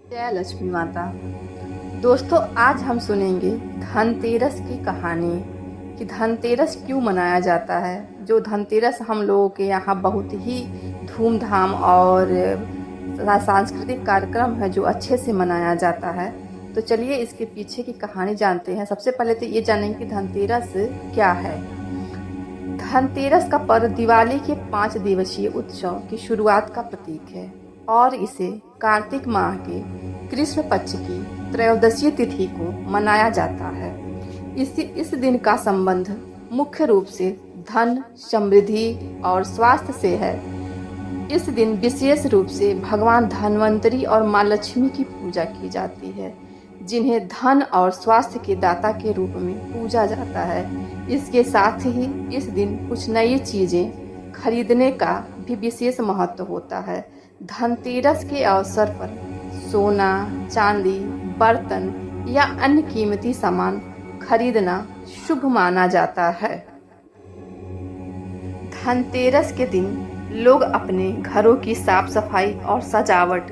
जय लक्ष्मी माता। दोस्तों, आज हम सुनेंगे धनतेरस की कहानी कि धनतेरस क्यों मनाया जाता है। जो धनतेरस हम लोगों के यहाँ बहुत ही धूमधाम और सांस्कृतिक कार्यक्रम है जो अच्छे से मनाया जाता है। तो चलिए इसके पीछे की कहानी जानते हैं। सबसे पहले तो ये जानेंगे कि धनतेरस क्या है। धनतेरस का पर्व दिवाली के 5 दिवसीय उत्सव की शुरुआत का प्रतीक है और इसे कार्तिक माह के कृष्ण पक्ष की त्रयोदशी तिथि को मनाया जाता है। इस दिन का संबंध मुख्य रूप से धन, समृद्धि और स्वास्थ्य से है। इस दिन विशेष रूप से भगवान धन्वंतरी और माँ लक्ष्मी की पूजा की जाती है, जिन्हें धन और स्वास्थ्य के दाता के रूप में पूजा जाता है। इसके साथ ही इस दिन कुछ नई चीजें खरीदने का भी विशेष महत्व होता है। धनतेरस के अवसर पर सोना, चांदी, बर्तन या अन्य कीमती सामान खरीदना शुभ माना जाता है। धनतेरस के दिन लोग अपने घरों की साफ सफाई और सजावट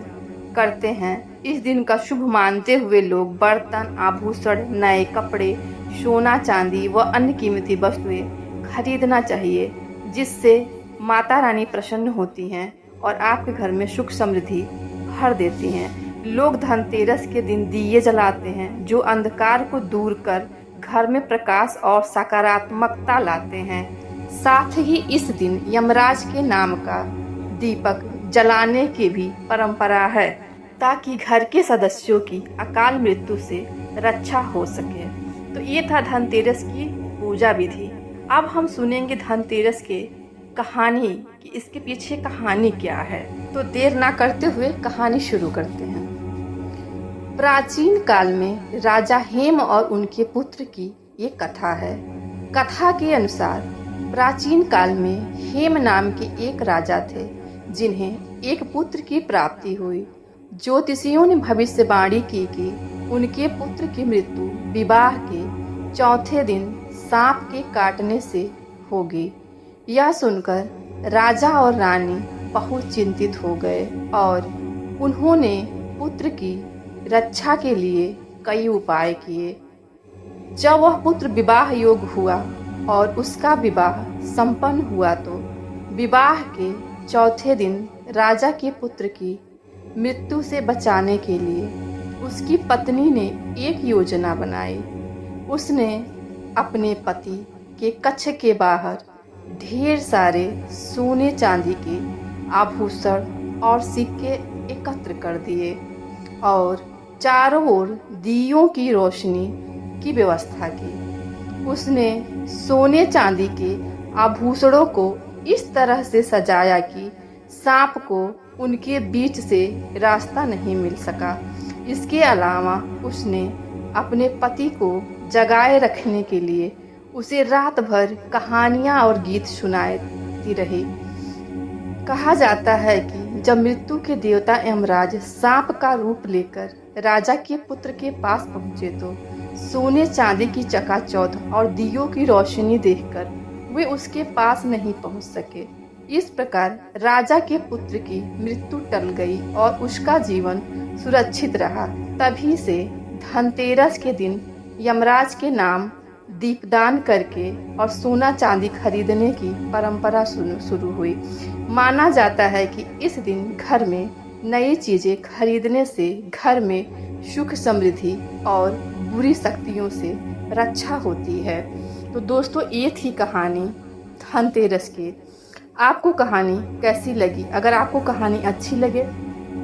करते हैं। इस दिन का शुभ मानते हुए लोग बर्तन, आभूषण, नए कपड़े, सोना, चांदी व अन्य कीमती वस्तुएं खरीदना चाहिए, जिससे माता रानी प्रसन्न होती हैं और आपके घर में सुख समृद्धि भर देती हैं। लोग धनतेरस के दिन दिए जलाते हैं, जो अंधकार को दूर कर घर में प्रकाश और सकारात्मकता लाते हैं। साथ ही इस दिन यमराज के नाम का दीपक जलाने की भी परंपरा है, ताकि घर के सदस्यों की अकाल मृत्यु से रक्षा हो सके। तो ये था धनतेरस की पूजा विधि। अब हम सुनेंगे धनतेरस के कहानी कि इसके पीछे कहानी क्या है। तो देर ना करते हुए कहानी शुरू करते हैं। प्राचीन काल में राजा हेम और उनके पुत्र की ये कथा है। कथा के अनुसार प्राचीन काल में हेम नाम के एक राजा थे, जिन्हें एक पुत्र की प्राप्ति हुई। ज्योतिषियों ने भविष्यवाणी की कि उनके पुत्र की मृत्यु विवाह के चौथे दिन सांप के काटने से होगी। यह सुनकर राजा और रानी बहुत चिंतित हो गए और उन्होंने पुत्र की रक्षा के लिए कई उपाय किए। जब वह पुत्र विवाह योग्य हुआ और उसका विवाह संपन्न हुआ, तो विवाह के चौथे दिन राजा के पुत्र की मृत्यु से बचाने के लिए उसकी पत्नी ने एक योजना बनाई। उसने अपने पति के कक्ष के बाहर ढेर सारे सोने चांदी के आभूषण और सिक्के एकत्र कर दिए और चारों ओर दियों की रोशनी की व्यवस्था की। उसने सोने चांदी के आभूषणों को इस तरह से सजाया कि सांप को उनके बीच से रास्ता नहीं मिल सका। इसके अलावा उसने अपने पति को जगाए रखने के लिए उसे रात भर कहानियां और गीत सुनाती रही। कहा जाता है कि जब मृत्यु के देवता यमराज सांप का रूप लेकर राजा के पुत्र के पास पहुंचे, तो सोने चांदी की चकाचौंध और दियों की रोशनी देखकर वे उसके पास नहीं पहुंच सके। इस प्रकार राजा के पुत्र की मृत्यु टल गई और उसका जीवन सुरक्षित रहा। तभी से धनतेरस के दिन यमराज के नाम दीपदान करके और सोना चांदी खरीदने की परंपरा शुरू हुई। माना जाता है कि इस दिन घर में नई चीजें खरीदने से घर में सुख समृद्धि और बुरी शक्तियों से रक्षा होती है। तो दोस्तों, ये थी कहानी धनतेरस की। आपको कहानी कैसी लगी? अगर आपको कहानी अच्छी लगे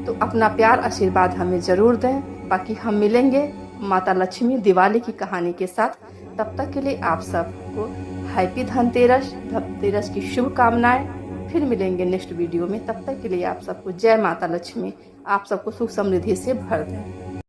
तो अपना प्यार आशीर्वाद हमें ज़रूर दें। बाकी हम मिलेंगे माता लक्ष्मी दिवाली की कहानी के साथ। तब तक के लिए आप सबको हैप्पी धनतेरस, धनतेरस की शुभकामनाएं। फिर मिलेंगे नेक्स्ट वीडियो में। तब तक के लिए आप सबको जय माता लक्ष्मी। आप सबको सुख समृद्धि से भर दें।